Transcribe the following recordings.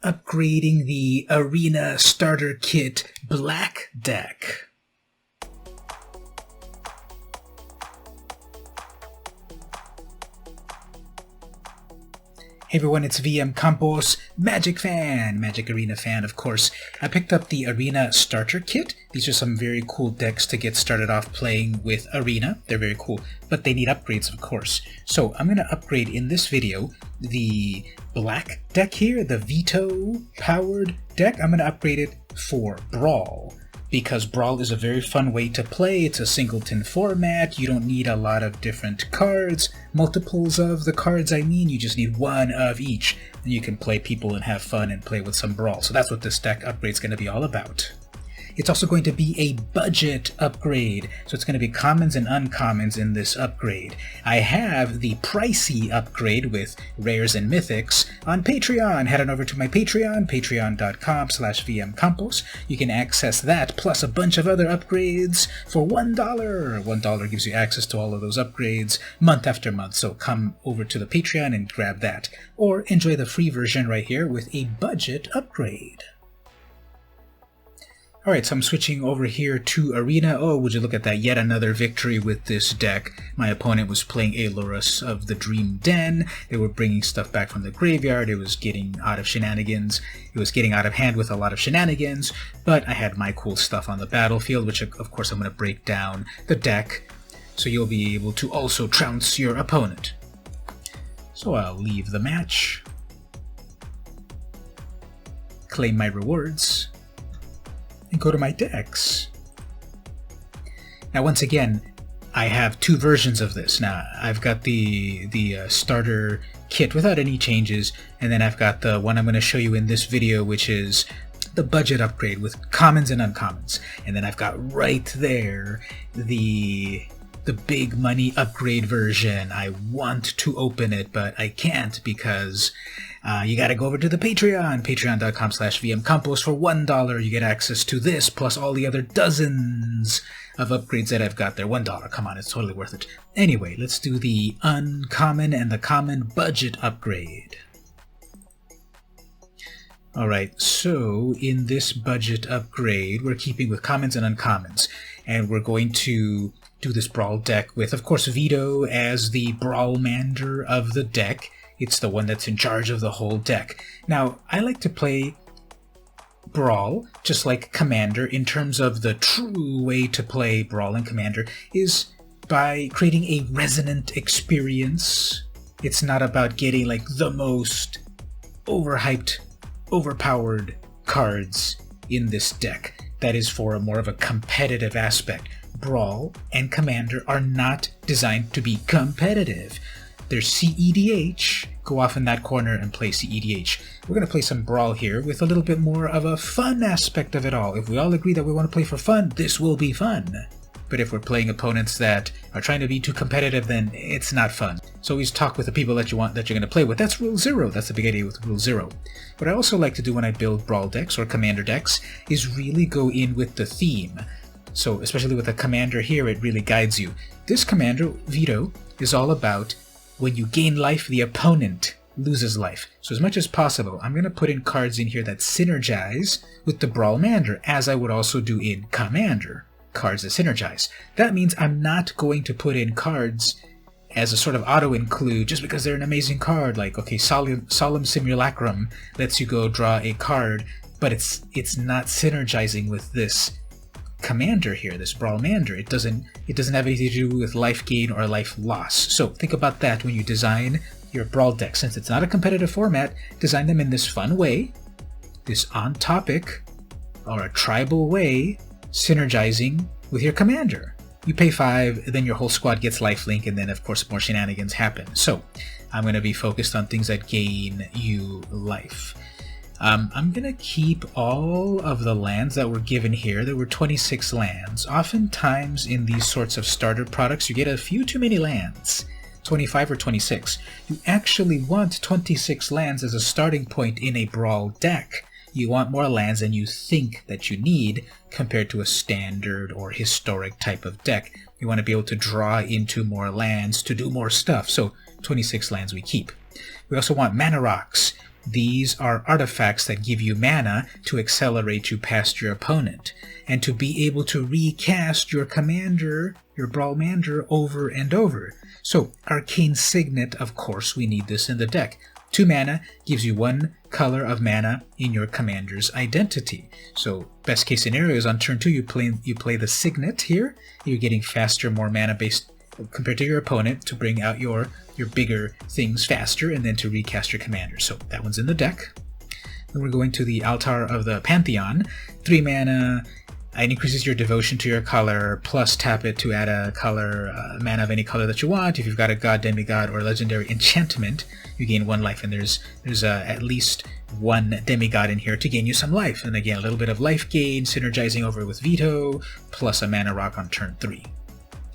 upgrading the Arena Starter Kit Black deck. Hey everyone, it's VM Campos, Magic fan, Magic Arena fan, of course. I picked up the Arena Starter Kit. These are some very cool decks to get started off playing with Arena. They're very cool, but they need upgrades, of course. So I'm going to upgrade in this video the black deck here, the Vito powered deck. I'm going to upgrade it for Brawl, because Brawl is a very fun way to play. It's a singleton format. You don't need a lot of different cards, multiples of the cards I mean. You just need one of each, and you can play people and have fun and play with some Brawl. So that's what this deck upgrade is going to be all about. It's also going to be a budget upgrade, so it's going to be commons and uncommons in this upgrade. I have the pricey upgrade with rares and mythics on Patreon. Head on over to my Patreon, patreon.com/vmcampos. You can access that, plus a bunch of other upgrades for $1. $1 gives you access to all of those upgrades month after month, so come over to the Patreon and grab that. Or enjoy the free version right here with a budget upgrade. Alright, so I'm switching over here to Arena. Oh, would you look at that, yet another victory with this deck. My opponent was playing Alorus of the Dream Den. They were bringing stuff back from the graveyard. It was getting out of shenanigans. It was getting out of hand with a lot of shenanigans, but I had my cool stuff on the battlefield, which of course I'm going to break down the deck, so you'll be able to also trounce your opponent. So I'll leave the match, claim my rewards, and go to my decks. Now once again, I have two versions of this. Now I've got the starter kit without any changes, and then I've got the one I'm going to show you in this video, which is the budget upgrade with commons and uncommons. And then I've got right there the big money upgrade version. I want to open it, but I can't because you gotta go over to the Patreon, patreon.com/vmcampos. For $1, you get access to this, plus all the other dozens of upgrades that I've got there. $1, come on, it's totally worth it. Anyway, let's do the uncommon and the common budget upgrade. Alright, so in this budget upgrade, we're keeping with commons and uncommons, and we're going to do this Brawl deck with, of course, Vito as the Brawlmander of the deck. It's the one that's in charge of the whole deck. Now, I like to play Brawl just like Commander in terms of the true way to play Brawl and Commander is by creating a resonant experience. It's not about getting like the most overhyped, overpowered cards in this deck. That is for a more of a competitive aspect. Brawl and Commander are not designed to be competitive. There's CEDH. Go off in that corner and play CEDH. We're going to play some Brawl here with a little bit more of a fun aspect of it all. If we all agree that we want to play for fun, this will be fun. But if we're playing opponents that are trying to be too competitive, then it's not fun. So always talk with the people that you're going to play with. That's Rule 0. That's the big idea with Rule 0. What I also like to do when I build Brawl decks or Commander decks is really go in with the theme. So especially with a Commander here, it really guides you. This Commander, Vito, is all about when you gain life, the opponent loses life. So as much as possible, I'm going to put in cards in here that synergize with the Brawlmander, as I would also do in Commander. Cards that synergize. That means I'm not going to put in cards as a sort of auto-include just because they're an amazing card. Like, okay, Solemn Simulacrum lets you go draw a card, but it's not synergizing with this Commander here, this Brawlmander. It doesn't have anything to do with life gain or life loss. So think about that when you design your Brawl deck. Since it's not a competitive format, design them in this fun way, this on-topic or a tribal way, synergizing with your Commander. You pay 5, then your whole squad gets lifelink, and then of course more shenanigans happen. So I'm going to be focused on things that gain you life. I'm going to keep all of the lands that were given here. There were 26 lands. Oftentimes in these sorts of starter products, you get a few too many lands. 25 or 26. You actually want 26 lands as a starting point in a Brawl deck. You want more lands than you think that you need compared to a standard or historic type of deck. You want to be able to draw into more lands to do more stuff. So 26 lands we keep. We also want mana rocks. These are artifacts that give you mana to accelerate you past your opponent, and to be able to recast your commander, your Brawlmander, over and over. So, Arcane Signet, of course, we need this in the deck. 2 mana gives you 1 color of mana in your commander's identity. So, best case scenario is on turn 2 you play the Signet here. You're getting faster, more mana based compared to your opponent to bring out your bigger things faster and then to recast your commander. So that one's in the deck. Then we're going to the Altar of the Pantheon. 3 mana, it increases your devotion to your color, plus tap it to add a color, mana of any color that you want. If you've got a god, demigod, or legendary enchantment, you gain 1 life, and there's at least 1 demigod in here to gain you some life. And again, a little bit of life gain, synergizing over with Vito, plus a mana rock on turn 3.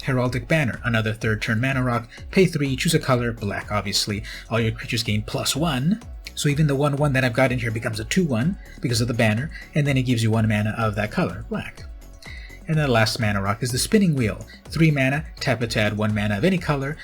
Heraldic Banner, another 3rd turn mana rock. Pay 3, choose a color, black obviously. All your creatures gain +1. So even the 1/1 that I've got in here becomes a 2/1 because of the banner, and then it gives you 1 mana of that color, black. And the last mana rock is the Spinning Wheel. 3 mana, tap it to add 1 mana of any color,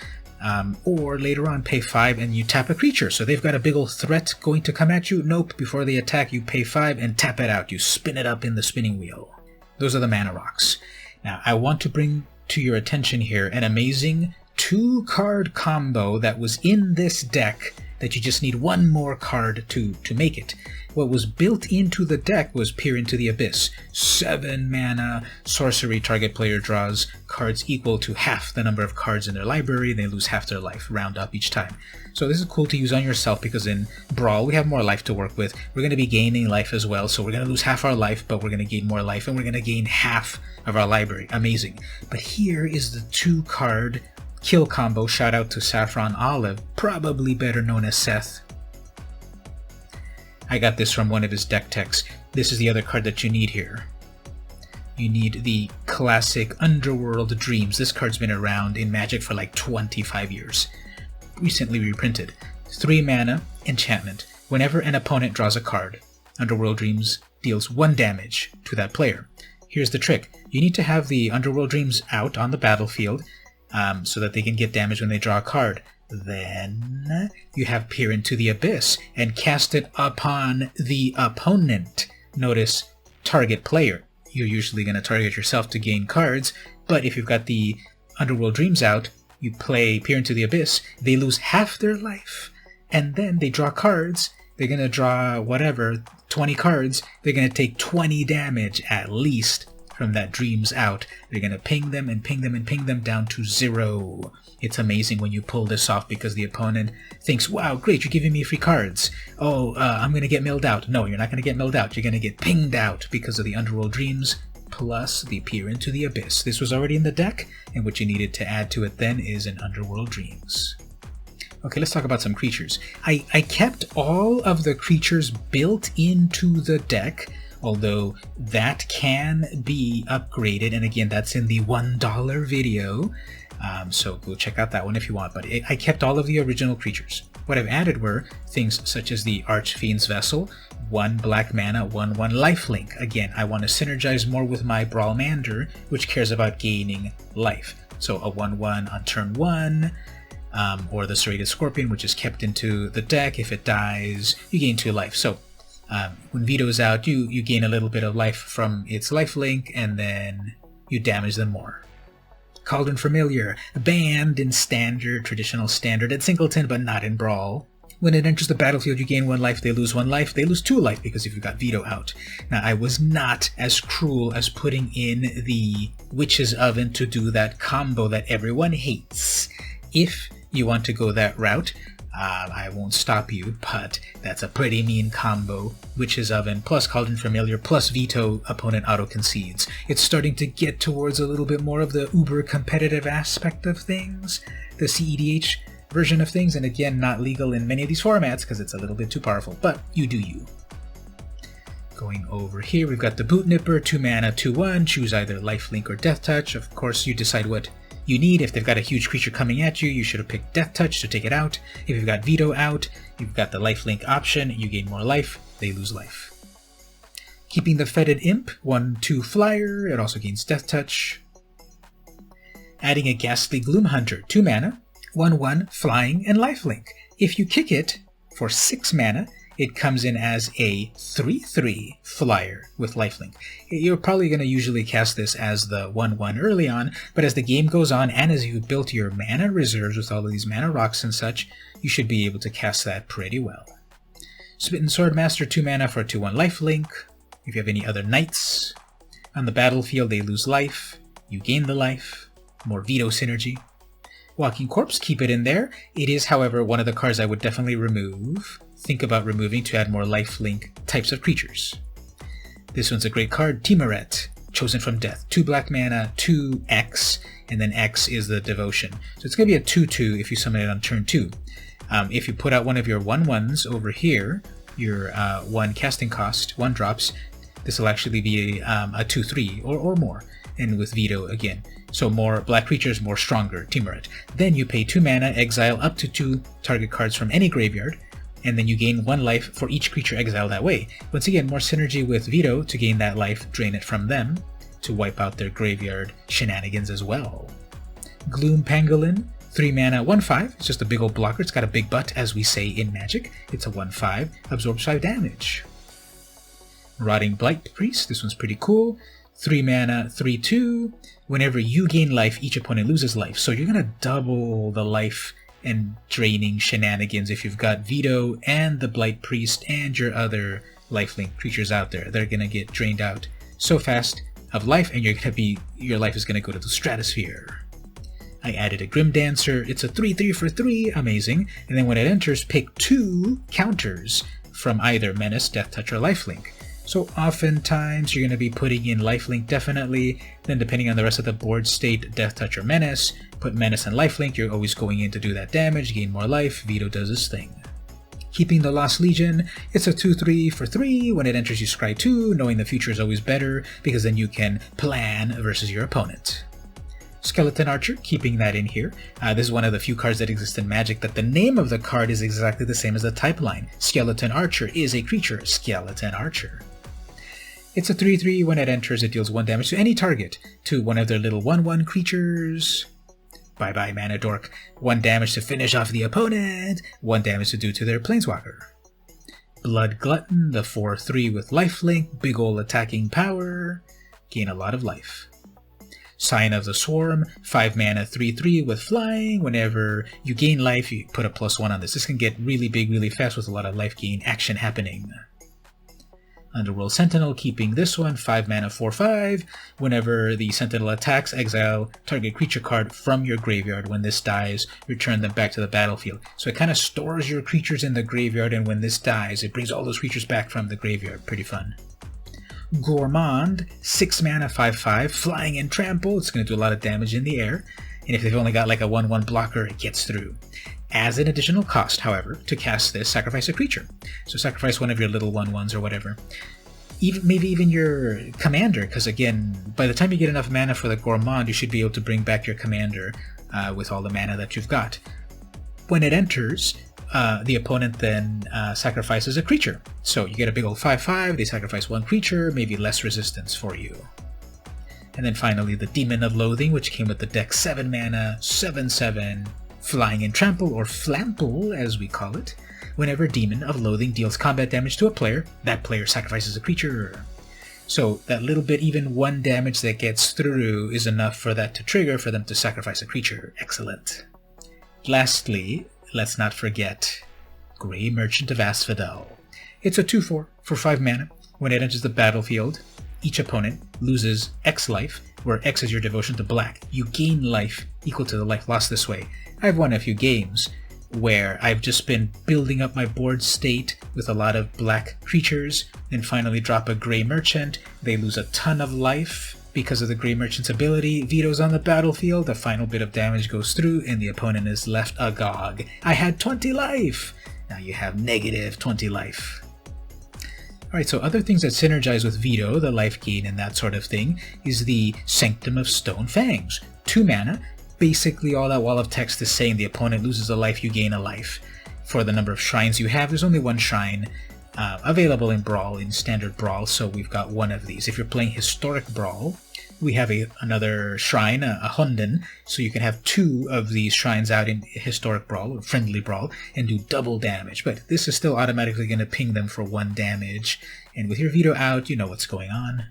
or later on pay 5 and you tap a creature. So they've got a big old threat going to come at you. Nope, before they attack you pay 5 and tap it out. You spin it up in the Spinning Wheel. Those are the mana rocks. Now I want to bring to your attention here an amazing 2-card combo that was in this deck that you just need 1 more card to make it. What was built into the deck was Peer into the Abyss. 7 mana, sorcery, target player draws cards equal to half the number of cards in their library. They lose half their life, round up each time. So this is cool to use on yourself because in Brawl we have more life to work with. We're going to be gaining life as well, so we're going to lose half our life, but we're going to gain more life, and we're going to gain half of our library. Amazing. But here is the 2-card kill combo. Shout out to Saffron Olive, probably better known as Seth. I got this from one of his deck techs. This is the other card that you need here. You need the classic Underworld Dreams. This card's been around in Magic for like 25 years. Recently reprinted. 3 mana, enchantment. Whenever an opponent draws a card, Underworld Dreams deals 1 damage to that player. Here's the trick. You need to have the Underworld Dreams out on the battlefield so that they can get damage when they draw a card. Then you have Peer into the Abyss and cast it upon the opponent. Notice target player. You're usually going to target yourself to gain cards, but if you've got the Underworld Dreams out, you play Peer into the Abyss, they lose half their life, and then they draw cards. They're going to draw whatever, 20 cards. They're going to take 20 damage at least from that Dreams out. They're going to ping them and ping them and ping them down to 0. It's amazing when you pull this off because the opponent thinks, wow, great, you're giving me free cards. Oh, I'm going to get milled out. No, you're not going to get milled out. You're going to get pinged out because of the Underworld Dreams plus the Peer into the Abyss. This was already in the deck, and what you needed to add to it then is an Underworld Dreams. Okay, let's talk about some creatures. I kept all of the creatures built into the deck, although that can be upgraded, and again, that's in the $1 video. So go check out that one if you want, but I kept all of the original creatures. What I've added were things such as the Archfiend's Vessel, 1 black mana, 1/1 lifelink. Again, I want to synergize more with my Brawlmander, which cares about gaining life. So a 1/1 on turn 1, or the Serrated Scorpion, which is kept into the deck. If it dies, you gain 2 life. So when Vito's out, you gain a little bit of life from its lifelink, and then you damage them more. Cauldron Familiar, banned in Standard, Traditional Standard, at Singleton, but not in Brawl. When it enters the battlefield, you gain 1 life, they lose 1 life, they lose 2 life because if you got Vito out. Now, I was not as cruel as putting in the Witch's Oven to do that combo that everyone hates. If you want to go that route, I won't stop you, but that's a pretty mean combo. Witch's Oven plus Cauldron Familiar plus Vito, opponent auto-concedes. It's starting to get towards a little bit more of the uber-competitive aspect of things, the CEDH version of things, and again, not legal in many of these formats because it's a little bit too powerful, but you do you. Going over here, we've got the Boot Nipper, 2 mana, 2/1, choose either Lifelink or Death Touch. Of course, you decide what you need. If they've got a huge creature coming at you, you should have picked Death Touch to take it out. If you've got Vito out, you've got the lifelink option, you gain more life, they lose life. Keeping the Fetid Imp, 1/2 flyer, it also gains Death Touch. Adding a Ghastly Gloom Hunter, 2 mana, 1/1, flying, and lifelink. If you kick it for 6 mana, it comes in as a 3/3 flyer with lifelink. You're probably going to usually cast this as the 1/1 early on, but as the game goes on and as you've built your mana reserves with all of these mana rocks and such, you should be able to cast that pretty well. Smitten Swordmaster, 2 mana for a 2/1 lifelink. If you have any other knights on the battlefield, they lose life. You gain the life. More Vito synergy. Walking Corpse, keep it in there. It is, however, one of the cards I would definitely remove. Think about removing to add more lifelink types of creatures. This one's a great card. Timuret, Chosen from Death. 2 black mana, 2X, and then X is the devotion. So it's going to be a 2/2 if you summon it on turn 2. If you put out one of your 1/1s over here, your 1 casting cost, 1 drops, this will actually be a 2/3 or more. And with Vito again. So more black creatures, more stronger, Timuret. Then you pay 2 mana, exile up to 2 target cards from any graveyard, and then you gain 1 life for each creature exiled that way. Once again, more synergy with Vito to gain that life, drain it from them, to wipe out their graveyard shenanigans as well. Gloom Pangolin, 3 mana, 1/5. It's just a big old blocker. It's got a big butt, as we say in Magic. It's a 1/5, absorbs 5 damage. Rotting Blight Priest, this one's pretty cool. 3 mana, 3/2. Whenever you gain life, each opponent loses life. So you're going to double the life and draining shenanigans if you've got Vito and the Blight Priest and your other lifelink creatures out there. They're going to get drained out so fast of life, and your life is going to go to the stratosphere. I added a Grimdancer. It's a 3/3 for 3. Amazing. And then when it enters, pick 2 counters from either Menace, Death Touch, or Lifelink. So oftentimes you're going to be putting in Lifelink definitely, then depending on the rest of the board state, Death Touch or Menace. Put Menace and Lifelink, you're always going in to do that damage, gain more life, Vito does his thing. Keeping the Lost Legion, it's a 2/3 for 3. When it enters you scry 2, knowing the future is always better, because then you can plan versus your opponent. Skeleton Archer, keeping that in here. This is one of the few cards that exist in Magic that the name of the card is exactly the same as the type line. Skeleton Archer is a creature, Skeleton Archer. It's a 3/3. When it enters, it deals 1 damage to any target, to one of their little 1/1 creatures. Bye-bye, Mana Dork. 1 damage to finish off the opponent, 1 damage to do to their Planeswalker. Blood Glutton, the 4/3 with lifelink, big ol' attacking power, gain a lot of life. Sign of the Swarm, 5 mana, 3/3 with flying. Whenever you gain life, you put a +1 on this. This can get really big really fast with a lot of life gain action happening. Underworld Sentinel, keeping this one, 5 mana, 4/5. Whenever the Sentinel attacks, exile target creature card from your graveyard. When this dies, return them back to the battlefield. So it kind of stores your creatures in the graveyard, and when this dies, it brings all those creatures back from the graveyard. Pretty fun. Goremand, 6 mana, 5/5, flying and trample. It's going to do a lot of damage in the air, and if they've only got like a 1/1 blocker, it gets through. As an additional cost, however, to cast this, sacrifice a creature. So sacrifice one of your little 1/1s or whatever. Maybe even your commander, because again, by the time you get enough mana for the Goremand, you should be able to bring back your commander with all the mana that you've got. When it enters, the opponent then sacrifices a creature. So you get a big old 5/5, they sacrifice 1 creature, maybe less resistance for you. And then finally the Demon of Loathing, which came with the deck, 7 mana, 7/7, flying and trample, or flample as we call it. Whenever Demon of Loathing deals combat damage to a player, that player sacrifices a creature. So that little bit, even 1 damage that gets through, is enough for that to trigger for them to sacrifice a creature. Excellent. Lastly, let's not forget Grey Merchant of Asphodel. It's a 2/4 for 5 mana. When it enters the battlefield, each opponent loses X life, where X is your devotion to black. You gain life equal to the life lost this way. I've won a few games where I've just been building up my board state with a lot of black creatures, and finally drop a Grey Merchant. They lose a ton of life because of the Grey Merchant's ability. Vito's on the battlefield, the final bit of damage goes through, and the opponent is left agog. I had 20 life! Now you have negative 20 life. Alright, so other things that synergize with Vito, the life gain and that sort of thing, is the Sanctum of Stone Fangs. 2 mana, basically all that wall of text is saying the opponent loses a life, you gain a life. For the number of shrines you have, there's only 1 shrine available in Brawl, in Standard Brawl, so we've got 1 of these. If you're playing Historic Brawl, we have another shrine, a Hunden, so you can have 2 of these shrines out in Historic Brawl, or Friendly Brawl, and do double damage. But this is still automatically going to ping them for 1 damage, and with your Vito out, you know what's going on.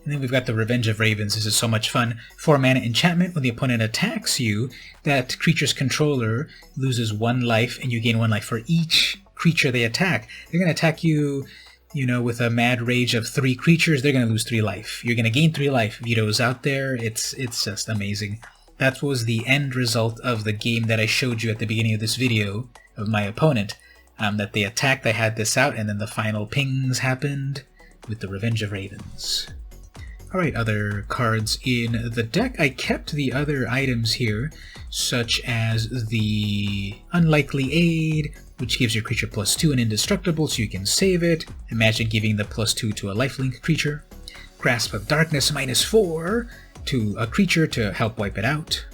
And then we've got the Revenge of Ravens. This is so much fun. 4 mana enchantment. When the opponent attacks you, that creature's controller loses 1 life, and you gain 1 life for each creature they attack. They're going to attack you, you know, with a mad rage of 3 creatures. They're going to lose 3 life. You're going to gain 3 life. Vito's out there. It's just amazing. That was the end result of the game that I showed you at the beginning of this video of my opponent. That they attacked, I had this out, and then the final pings happened with the Revenge of Ravens. Alright, other cards in the deck. I kept the other items here, such as the Unlikely Aid, which gives your creature +2 and indestructible, so you can save it. Imagine giving the +2 to a lifelink creature. Grasp of Darkness -4 to a creature to help wipe it out.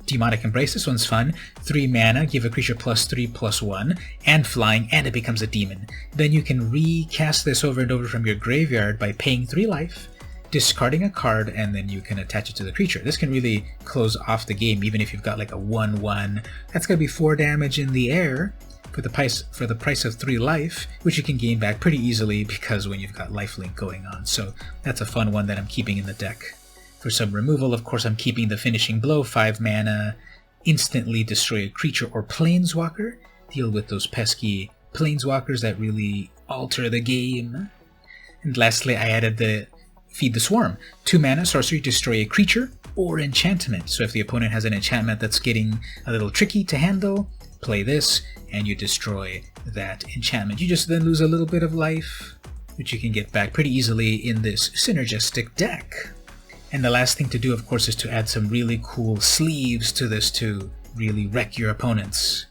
Demonic Embrace, this one's fun. 3 mana, give a creature +3/+1, and flying, and it becomes a demon. Then you can recast this over and over from your graveyard by paying 3 life, discarding a card, and then you can attach it to the creature. This can really close off the game, even if you've got like a 1/1. That's going to be 4 damage in the air for the price of 3 life, which you can gain back pretty easily because when you've got lifelink going on. So that's a fun one that I'm keeping in the deck. For some removal, of course, I'm keeping the Finishing Blow, 5 mana, instantly destroy a creature or planeswalker. Deal with those pesky planeswalkers that really alter the game. And lastly, I added the Feed the Swarm. 2 mana, sorcery, destroy a creature or enchantment. So if the opponent has an enchantment that's getting a little tricky to handle, play this and you destroy that enchantment. You just then lose a little bit of life, which you can get back pretty easily in this synergistic deck. And the last thing to do, of course, is to add some really cool sleeves to this to really wreck your opponents.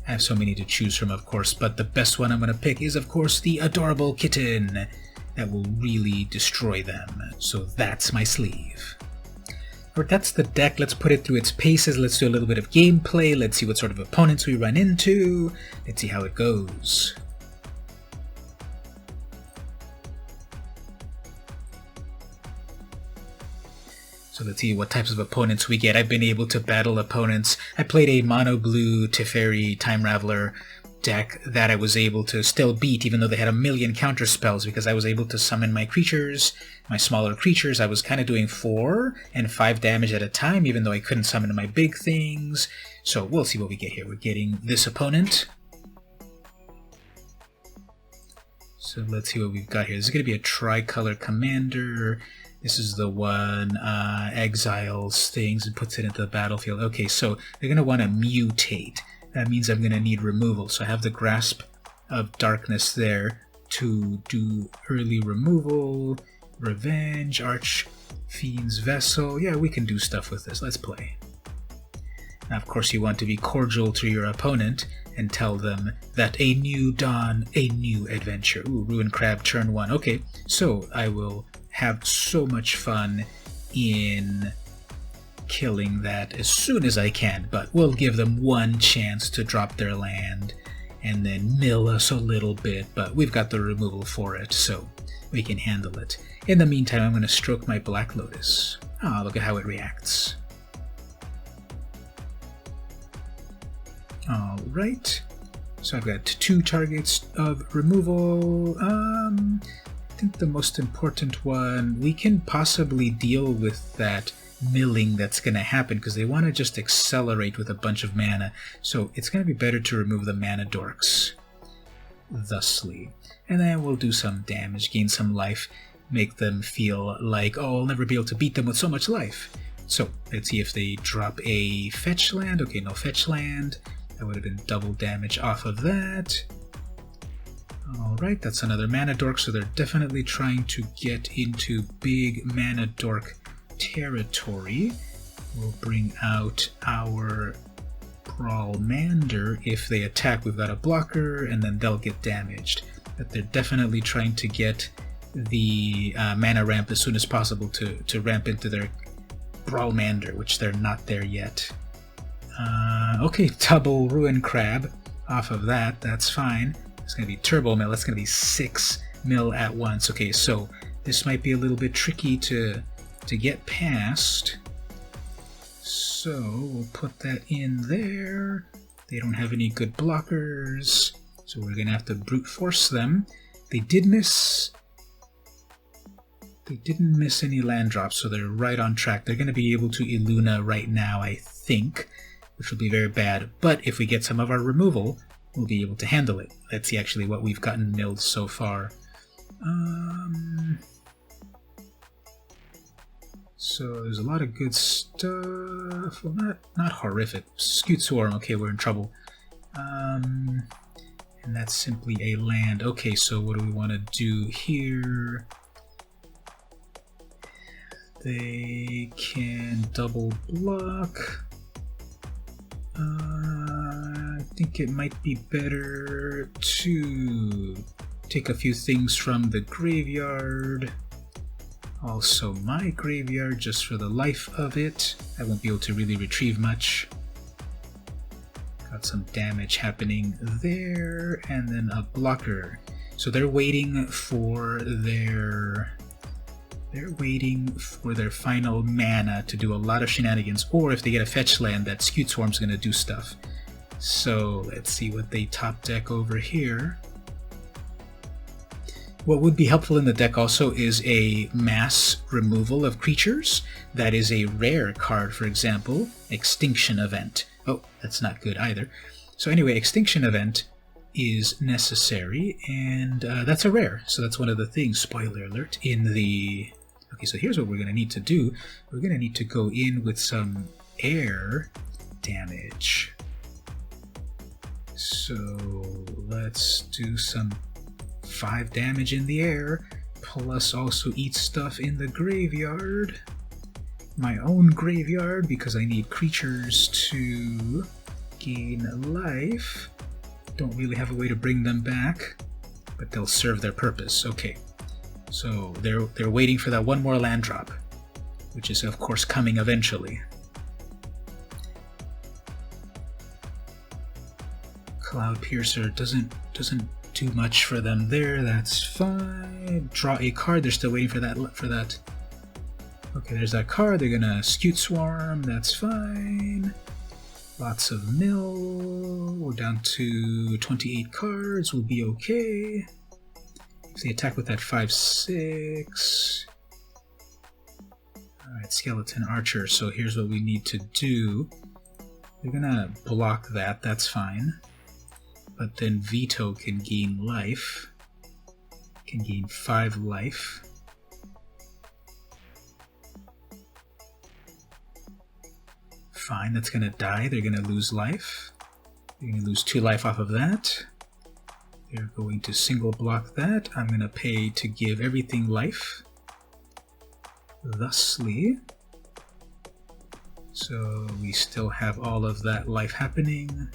I have so many to choose from, of course, but the best one I'm going to pick is, of course, the Adorable Kitten. That will really destroy them. So that's my sleeve. Alright, that's the deck. Let's put it through its paces. Let's do a little bit of gameplay. Let's see what sort of opponents we run into. Let's see how it goes. So let's see what types of opponents we get. I've been able to battle opponents. I played a mono-blue Teferi Time Raveler deck that I was able to still beat, even though they had a million counter spells, because I was able to summon my creatures, my smaller creatures. I was kind of doing 4 and 5 damage at a time, even though I couldn't summon my big things. So we'll see what we get here. We're getting this opponent. So let's see what we've got here. This is going to be a tricolor commander. This is the one exiles things and puts it into the battlefield. Okay, so they're going to want to mutate. That means I'm going to need removal. So I have the Grasp of Darkness there to do early removal, Revenge, Archfiend's Vessel. Yeah, we can do stuff with this. Let's play. Now, of course, you want to be cordial to your opponent and tell them that a new dawn, a new adventure. Ooh, Ruin Crab, turn 1. Okay, so I will have so much fun in killing that as soon as I can, but we'll give them 1 chance to drop their land and then mill us a little bit, but we've got the removal for it, so we can handle it. In the meantime, I'm going to stroke my Black Lotus. Ah, look at how it reacts. Alright, so I've got 2 targets of removal. I think the most important one, we can possibly deal with that milling that's going to happen because they want to just accelerate with a bunch of mana. So it's going to be better to remove the mana dorks thusly. And then we'll do some damage, gain some life, make them feel like, oh, I'll never be able to beat them with so much life. So let's see if they drop a fetch land. Okay, no fetch land. That would have been double damage off of that. Alright, that's another mana dork, so they're definitely trying to get into big mana dork territory. We'll bring out our Brawlmander. If they attack, we've got a blocker, and then they'll get damaged. But they're definitely trying to get the mana ramp as soon as possible to ramp into their Brawlmander, which they're not there yet. Okay, double Ruin Crab off of that, that's fine. It's going to be Turbo Mill, that's going to be 6 mil at once. Okay, so this might be a little bit tricky to to get past. So we'll put that in there. They don't have any good blockers, so we're gonna have to brute force them. They didn't miss any land drops, so they're right on track. They're gonna be able to Illuna right now, I think, which will be very bad. But if we get some of our removal, we'll be able to handle it. Let's see actually what we've gotten milled so far. So there's a lot of good stuff. Well, not horrific. Skewed Swarm, okay, we're in trouble. And that's simply a land. Okay, so what do we want to do here? They can double block. I think it might be better to take a few things from the graveyard. Also my graveyard, just for the life of it. I won't be able to really retrieve much. Got some damage happening there, and then a blocker. So they're waiting for their final mana to do a lot of shenanigans, or if they get a fetch land, that Skewed Swarm's gonna do stuff. So let's see what they top deck over here. What would be helpful in the deck also is a mass removal of creatures. That is a rare card, for example, Extinction Event. Oh, that's not good either. So anyway, Extinction Event is necessary, and that's a rare. So that's one of the things, spoiler alert, in the... Okay, so here's what we're going to need to do. We're going to need to go in with some air damage. So let's do some 5 damage in the air, plus also eat stuff in the graveyard. My own graveyard, because I need creatures to gain life. Don't really have a way to bring them back, but they'll serve their purpose. Okay, so they're waiting for that one more land drop, which is of course coming eventually. Cloud Piercer doesn't do much for them there. That's fine. Draw a card. They're still waiting for that. Okay, there's that card. They're gonna Skewed Swarm. That's fine. Lots of mill. We're down to 28 cards. We'll be okay. If they attack with that 5/6. Alright, Skeleton Archer. So here's what we need to do. They're gonna block that. That's fine. But then Vito can gain life. Can gain 5 life. Fine, that's gonna die. They're gonna lose life. They're gonna lose 2 life off of that. They're going to single block that. I'm gonna pay to give everything life. Thusly. So we still have all of that life happening.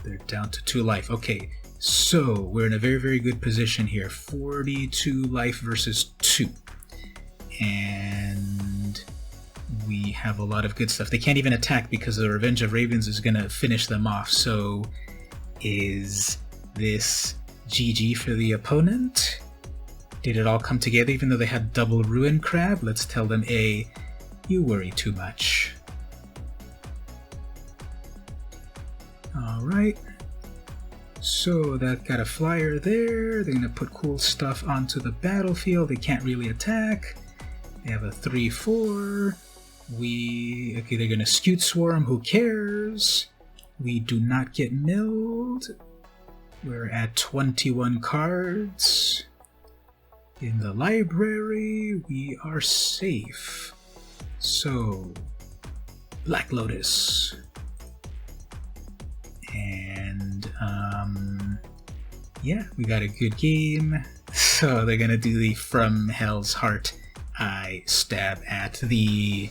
They're down to 2 life. Okay, so we're in a very, very good position here. 42 life versus 2. And we have a lot of good stuff. They can't even attack because the Revenge of Ravens is going to finish them off. So is this GG for the opponent? Did it all come together even though they had double Ruin Crab? Let's tell them, A, you worry too much. Alright, so that got a flyer there. They're going to put cool stuff onto the battlefield. They can't really attack. They have a 3/4. Okay, they're going to Skewed Swarm. Who cares? We do not get milled. We're at 21 cards. In the library, we are safe. So, Black Lotus. And, yeah, we got a good game. So they're gonna do the From Hell's Heart I stab at the...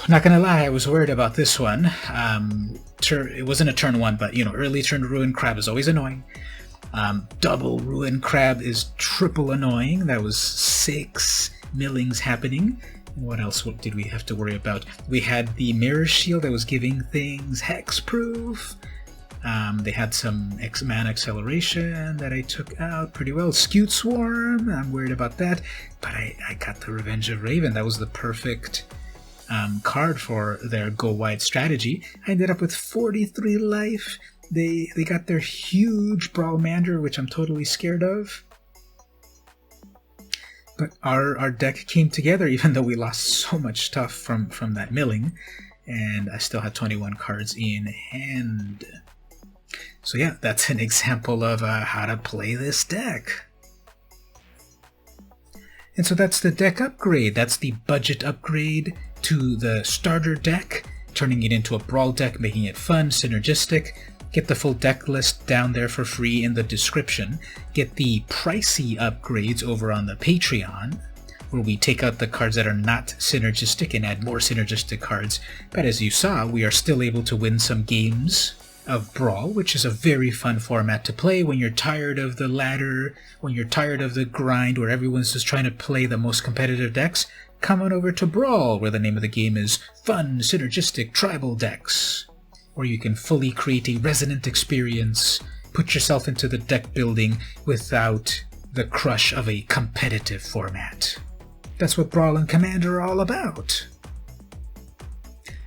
Not gonna lie, I was worried about this one. It wasn't a turn 1, but, you know, early turn Ruin Crab is always annoying. Double Ruin Crab is triple annoying. That was 6 millings happening. What else did we have to worry about? We had the Mirror Shield that was giving things hexproof. They had some X-Man acceleration that I took out pretty well. Skewed Swarm, I'm worried about that, but I got the Revenge of Raven. That was the perfect card for their go wide strategy. I ended up with 43 life. They got their huge Brawl Mander, which I'm totally scared of. But our deck came together, even though we lost so much stuff from that milling, and I still had 21 cards in hand. So yeah, that's an example of how to play this deck. And so that's the deck upgrade. That's the budget upgrade to the starter deck, turning it into a Brawl deck, making it fun, synergistic. Get the full deck list down there for free in the description. Get the pricey upgrades over on the Patreon, where we take out the cards that are not synergistic and add more synergistic cards. But as you saw, we are still able to win some games of Brawl, which is a very fun format to play when you're tired of the ladder, when you're tired of the grind where everyone's just trying to play the most competitive decks. Come on over to Brawl, where the name of the game is Fun, Synergistic Tribal Decks, where you can fully create a resonant experience, put yourself into the deck building without the crush of a competitive format. That's what Brawl and Commander are all about.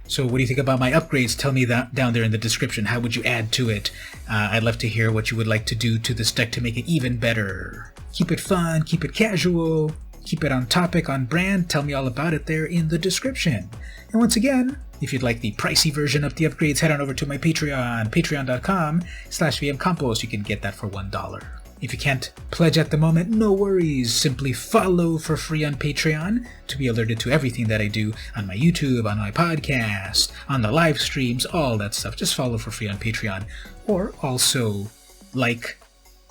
So what do you think about my upgrades? Tell me that down there in the description. How would you add to it? I'd love to hear what you would like to do to this deck to make it even better. Keep it fun, keep it casual, keep it on topic, on brand. Tell me all about it there in the description. And once again, if you'd like the pricey version of the upgrades, head on over to my Patreon, patreon.com/vmcampos. You can get that for $1. If you can't pledge at the moment, no worries. Simply follow for free on Patreon to be alerted to everything that I do on my YouTube, on my podcast, on the live streams, all that stuff. Just follow for free on Patreon. Or also like,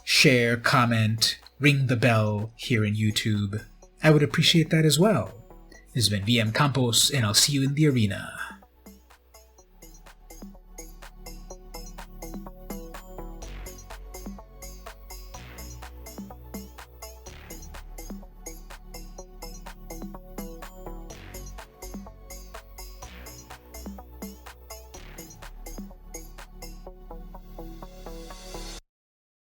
share, comment, ring the bell here in YouTube. I would appreciate that as well. This has been VM Campos, and I'll see you in the arena.